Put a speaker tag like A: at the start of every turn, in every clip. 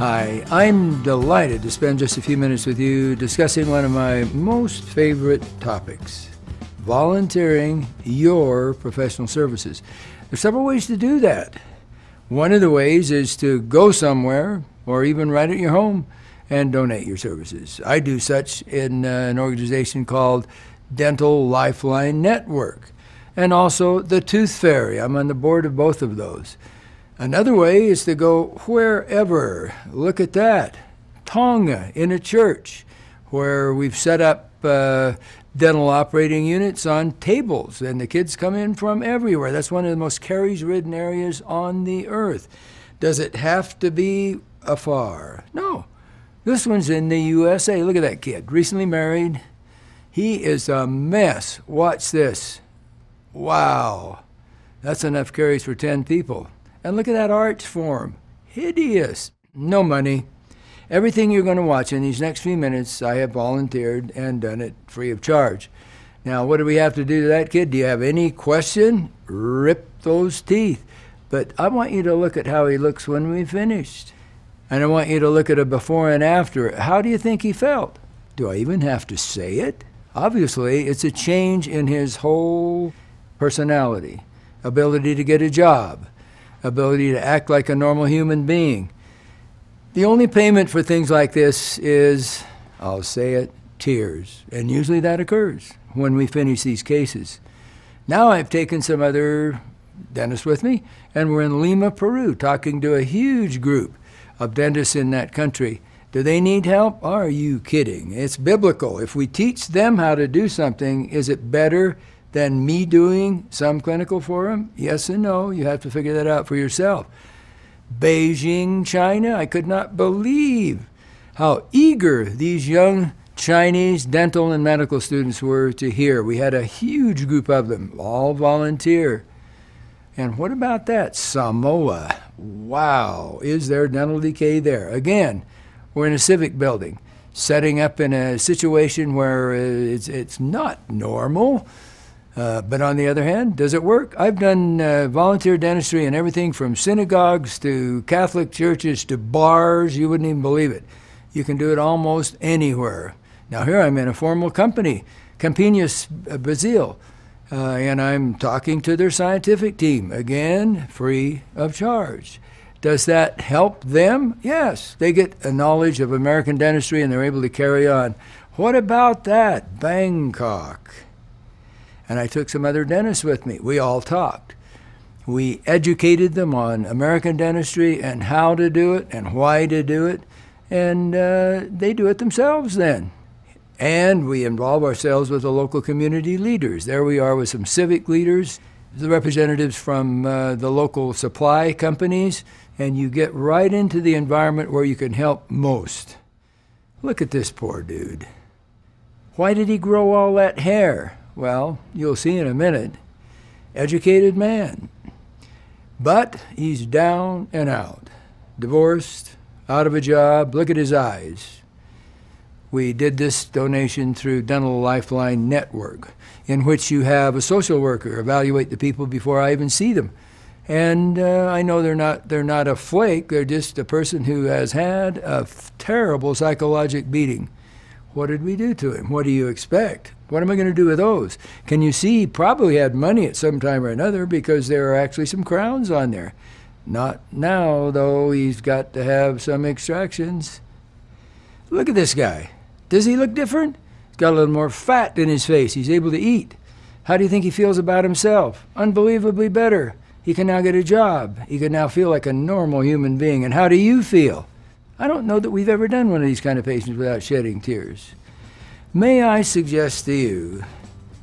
A: Hi, I'm delighted to spend just a few minutes with you discussing one of my most favorite topics, volunteering your professional services. There's several ways to do that. One of the ways is to go somewhere, or even right at your home, and donate your services. I do such in an organization called Dental Lifeline Network, and also the Tooth Fairy. I'm on the board of both of those. Another way is to go wherever. Look at that. Tonga, in a church, where we've set up dental operating units on tables, and the kids come in from everywhere. That's one of the most caries-ridden areas on the earth. Does it have to be afar? No. This one's in the USA. Look at that kid, recently married. He is a mess. Watch this. Wow. That's enough caries for 10 people. And look at that arch form. Hideous. No money. Everything you're going to watch in these next few minutes, I have volunteered and done it free of charge. Now, what do we have to do to that kid? Do you have any question? Rip those teeth. But I want you to look at how he looks when we finished. And I want you to look at a before and after. How do you think he felt? Do I even have to say it? Obviously, it's a change in his whole personality, ability to get a job, ability to act like a normal human being. The only payment for things like this is, I'll say it, tears. And usually that occurs when we finish these cases. Now I've taken some other dentists with me, and we're in Lima, Peru, talking to a huge group of dentists in that country. Do they need help? Are you kidding? It's biblical. If we teach them how to do something, is it better than me doing some clinical for them? Yes and no. You have to figure that out for yourself. Beijing, China. I could not believe how eager these young Chinese dental and medical students were to hear. We had a huge group of them, all volunteer. And what about that? Samoa. Wow. Is there dental decay there? Again, we're in a civic building, setting up in a situation where it's not normal. But on the other hand, does it work? I've done volunteer dentistry in everything from synagogues to Catholic churches to bars. You wouldn't even believe it. You can do it almost anywhere. Now here I'm in a formal company, CAMPINAS, Brazil, and I'm talking to their scientific team, again, free of charge. Does that help them? Yes. They get a knowledge of American dentistry and they're able to carry on. What about that? Bangkok. And I took some other dentists with me. We all talked. We educated them on American dentistry and how to do it and why to do it. And they do it themselves then. And we involve ourselves with the local community leaders. There we are with some civic leaders, the representatives from the local supply companies, and you get right into the environment where you can help most. Look at this poor dude. Why did he grow all that hair? Well, you'll see in a minute. Educated man. But he's down and out. Divorced, out of a job. Look at his eyes. We did this donation through Dental Lifeline Network, in which you have a social worker evaluate the people before I even see them. And I know they're not a flake. They're just a person who has had a terrible psychological beating. What did we do to him? What do you expect? What am I going to do with those? Can you see he probably had money at some time or another because there are actually some crowns on there. Not now, though. He's got to have some extractions. Look at this guy. Does he look different? He's got a little more fat in his face. He's able to eat. How do you think he feels about himself? Unbelievably better. He can now get a job. He can now feel like a normal human being. And how do you feel? I don't know that we've ever done one of these kind of patients without shedding tears. May I suggest to you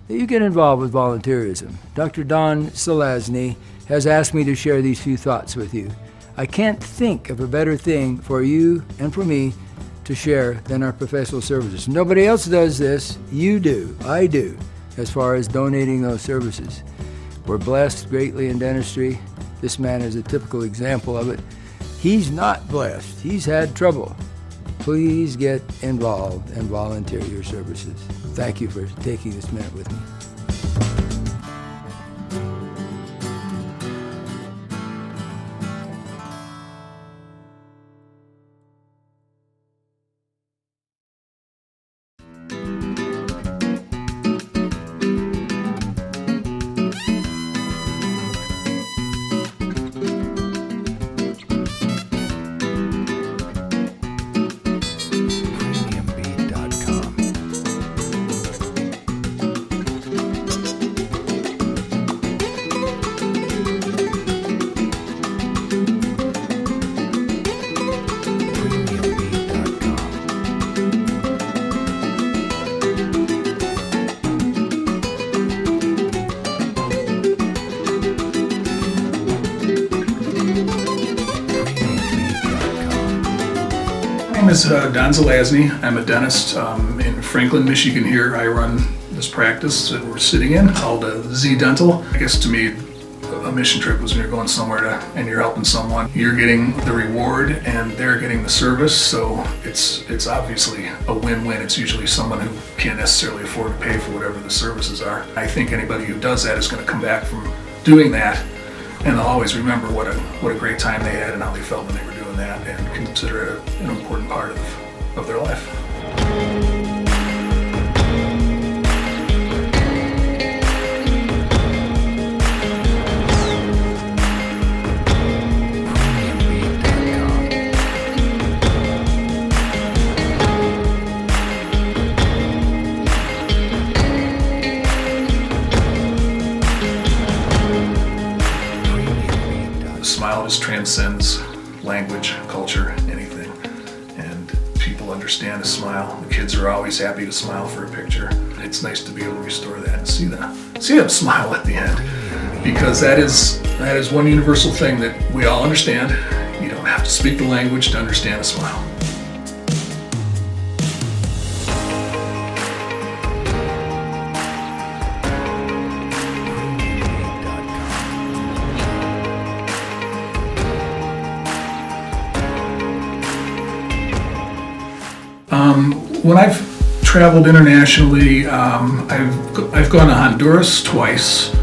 A: that you get involved with volunteerism. Dr. Don Selazny has asked me to share these few thoughts with you. I can't think of a better thing for you and for me to share than our professional services. Nobody else does this. You do. I do, as far as donating those services. We're blessed greatly in dentistry. This man is a typical example of it. He's not blessed. He's had trouble. Please get involved and volunteer your services. Thank you for taking this minute with me.
B: name is Don Zelazny. I'm a dentist in Franklin, Michigan here. I run this practice that we're sitting in called Z Dental. I guess to me, a mission trip was when you're going somewhere and you're helping someone. You're getting the reward and they're getting the service, so it's obviously a win-win. It's usually someone who can't necessarily afford to pay for whatever the services are. I think anybody who does that is going to come back from doing that, and they'll always remember what a great time they had and how they felt when they were doing that, and consider it an important part of their life. Smile just transcends language, culture, anything, and people understand a smile. The kids are always happy to smile for a picture. It's nice to be able to restore that and see them smile at the end, because that is one universal thing that we all understand. You don't have to speak the language to understand a smile. When I've traveled internationally, I've gone to Honduras twice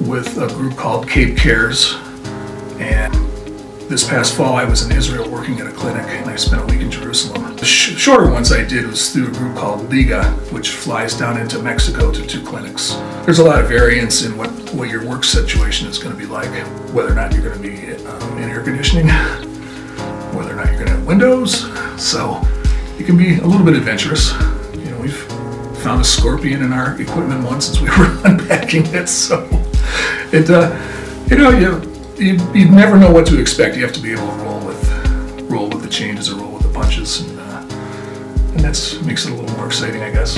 B: with a group called Cape Cares, and this past fall I was in Israel working at a clinic, and I spent a week in Jerusalem. The shorter ones I did was through a group called BEIJING, which flies down into Mexico to 2 clinics. There's a lot of variance in what your work situation is going to be like, whether or not you're going to be in air conditioning, whether or not you're going to have windows, so it can be a little bit adventurous. You know, we've found a scorpion in our equipment once as we were unpacking it, so it, you know, you never know what to expect. You have to be able to roll with the changes or roll with the punches, and that makes it a little more exciting, I guess.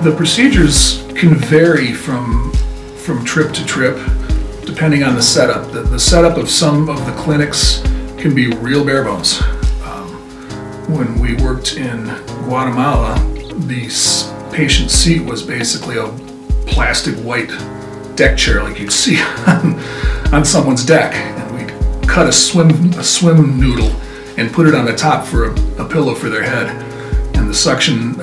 B: The procedures can vary from trip to trip, depending on the setup. The setup of some of the clinics can be real bare bones. When we worked in Guatemala, the patient seat was basically a plastic white deck chair like you'd see on someone's deck, and we'd cut a swim noodle and put it on the top for a pillow for their head, and the suction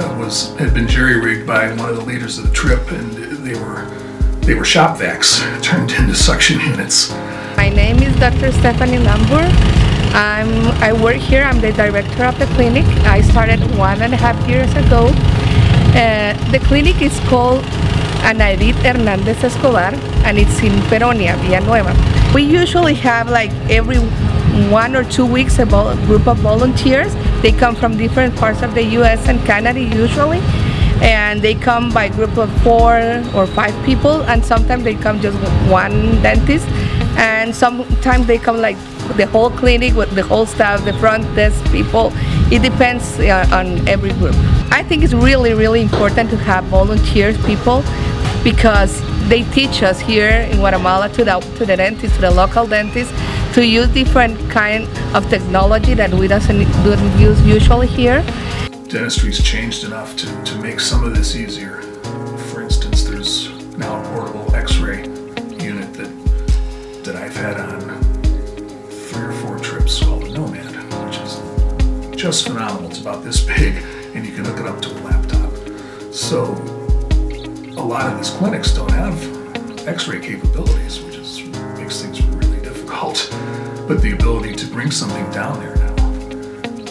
B: had been jerry-rigged by one of the leaders of the trip, and they were shop vacs turned into suction units.
C: My name is Dr. Stephanie Lambur. I work here. I'm the director of the clinic. I started 1.5 years ago. The clinic is called Ana Edith Hernandez Escobar, and it's in Peronia, Villanueva. We usually have like every 1 or 2 weeks a group of volunteers. They come from different parts of the US and Canada usually, and they come by group of 4 or 5 people, and sometimes they come just with one dentist, and sometimes they come like the whole clinic with the whole staff, the front desk people. It depends on every group. I think it's really, really important to have volunteers people, because they teach us here in Guatemala to the dentist, to the local dentist, to use different kind of technology that we don't use usually here.
B: Dentistry's changed enough to make some of this easier. For instance, there's now a portable X-ray unit that I've had on 3 or 4 trips called a Nomad, which is just phenomenal. It's about this big, and you can hook it up to a laptop. So a lot of these clinics don't have X-ray capabilities, which makes things really difficult. But the ability to bring something down there now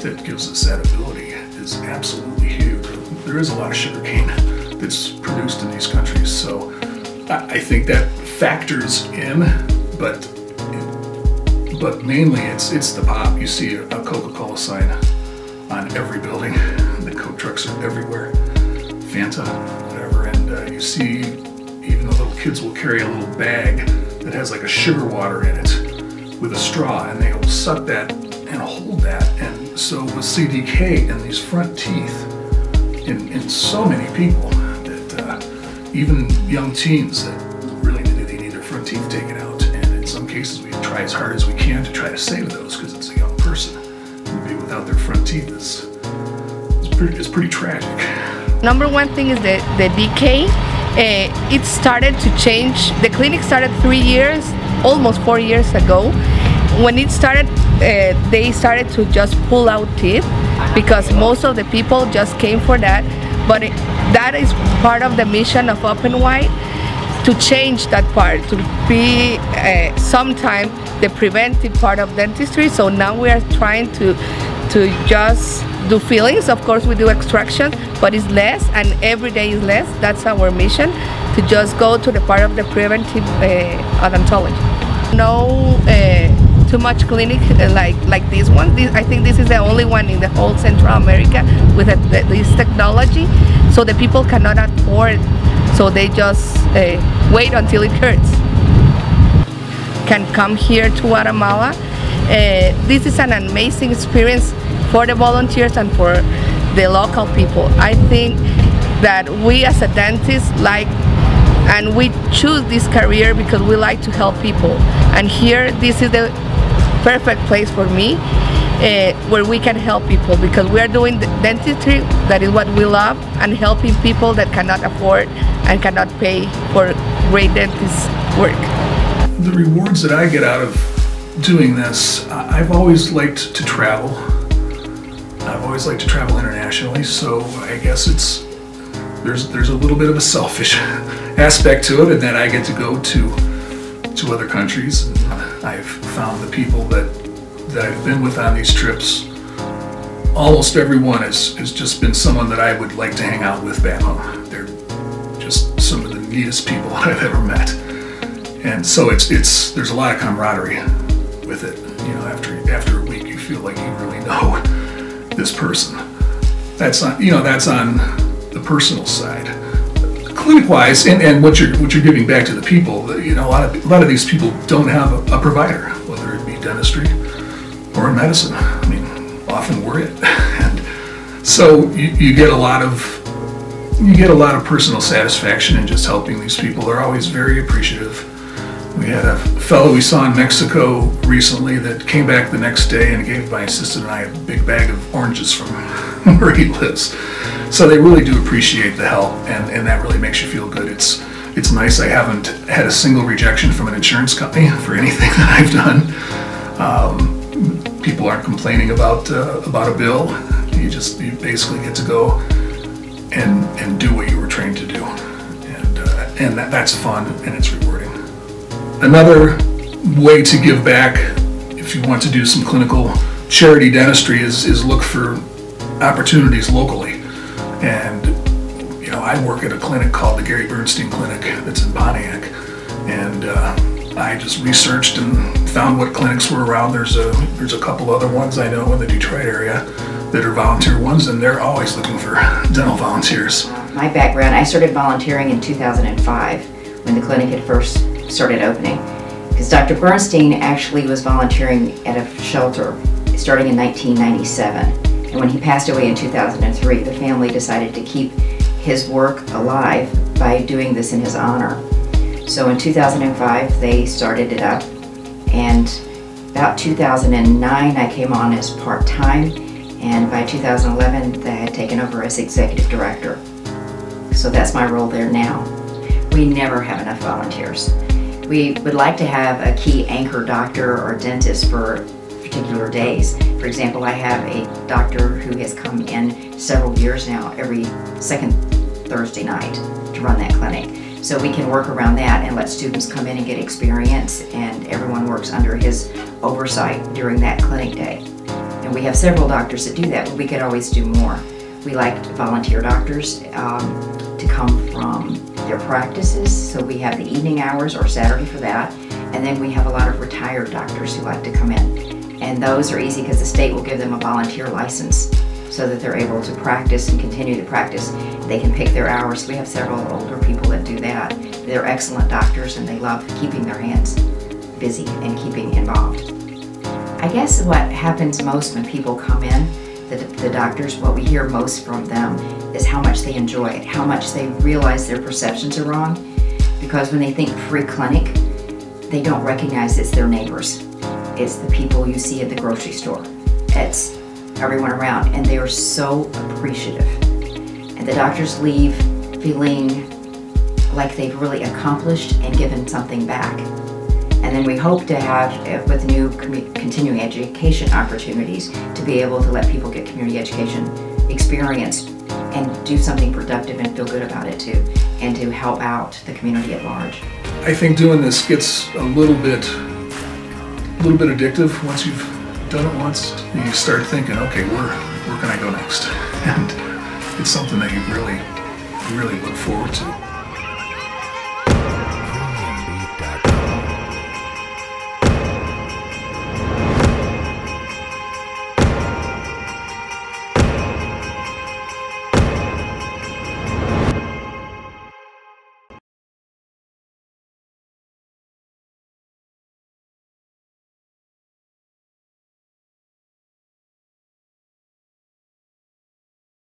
B: that gives us that ability is absolutely huge. There is a lot of sugarcane that's produced in these countries, so I think that factors in, but mainly it's the pop. You see a Coca-Cola sign on every building. The Coke trucks are everywhere. Fanta, whatever, and you see even the little kids will carry a little bag that has like a sugar water in it with a straw, and they'll suck that and hold that. And so with CDK and these front teeth in so many people that even young teens that really they need their front teeth taken out, and in some cases we try as hard as we can to try to save those because it's a young person. And to be with without their front teeth is pretty tragic.
C: Number one thing is the BK. It started to change. The clinic started 3 years, almost 4 years ago. When it started, they started to just pull out teeth because most of the people just came for that. But that is part of the mission of Open Wide, to change that part, to be sometimes the preventive part of dentistry. So now we are trying to just do fillings. Of course we do extraction, but it's less, and every day is less. That's our mission, to just go to the part of the preventive odontology. No too much clinic like this one. I think this is the only one in the whole Central America with this technology, so the people cannot afford, so they just wait until it hurts. Can come here to Guatemala. This is an amazing experience for the volunteers and for the local people. I think that we as a dentist and we choose this career because we like to help people. And here, this is the perfect place for me, where we can help people, because we are doing dentistry, that is what we love, and helping people that cannot afford and cannot pay for great dentist work.
B: The rewards that I get out of doing this, I've always liked to travel. I've always liked to travel internationally, so I guess there's a little bit of a selfish aspect to it, and that I get to go to other countries. And I've found the people that I've been with on these trips, almost everyone has just been someone that I would like to hang out with back home. They're just some of the neatest people I've ever met. And so there's a lot of camaraderie with it. You know, after a week, you feel like you really know this person. That's on the personal side. Clinic-wise, and what you're giving back to the people, you know, a lot of these people don't have a provider, whether it be dentistry or in medicine. I mean, often we're it. And so you get a lot of personal satisfaction in just helping these people. They're always very appreciative. We had a fellow we saw in Mexico recently that came back the next day and gave my assistant and I a big bag of oranges from where he lives. So they really do appreciate the help, and that really makes you feel good. It's nice. I haven't had a single rejection from an insurance company for anything that I've done. People aren't complaining about a bill. You basically get to go and do what you were trained to do, and that's fun and it's rewarding. Another way to give back, if you want to do some clinical charity dentistry, is look for opportunities locally. And you know, I work at a clinic called the Gary Bernstein Clinic that's in Pontiac, and I just researched and found what clinics were around. There's a couple other ones I know in the Detroit area that are volunteer ones, and they're always looking for dental volunteers.
D: My background, I started volunteering in 2005 when the clinic had first started opening, because Dr. Bernstein actually was volunteering at a shelter starting in 1997. And when he passed away in 2003, the family decided to keep his work alive by doing this in his honor. So in 2005, they started it up, and about 2009, I came on as part-time, and by 2011, they had taken over as executive director. So that's my role there now. We never have enough volunteers. We would like to have a key anchor doctor or dentist for particular days. For example, I have a doctor who has come in several years now, every second Thursday night to run that clinic. So we can work around that and let students come in and get experience, and everyone works under his oversight during that clinic day. And we have several doctors that do that, but we could always do more. We like volunteer doctors to come from their practices, so we have the evening hours or Saturday for that, and then we have a lot of retired doctors who like to come in. And those are easy because the state will give them a volunteer license so that they're able to practice and continue to practice. They can pick their hours. We have several older people that do that. They're excellent doctors and they love keeping their hands busy and keeping involved. I guess what happens most when people come in, the doctors, what we hear most from them is how much they enjoy it, how much they realize their perceptions are wrong, because when they think free clinic, they don't recognize it's their neighbors. It's the people you see at the grocery store. It's everyone around, and they are so appreciative. And the doctors leave feeling like they've really accomplished and given something back. And then we hope to have, with new continuing education opportunities, to be able to let people get community education experience and do something productive and feel good about it too, and to help out the community at large.
B: I think doing this gets a little bit addictive once you've done it once. You start thinking, okay, where can I go next? And it's something that you really look forward to.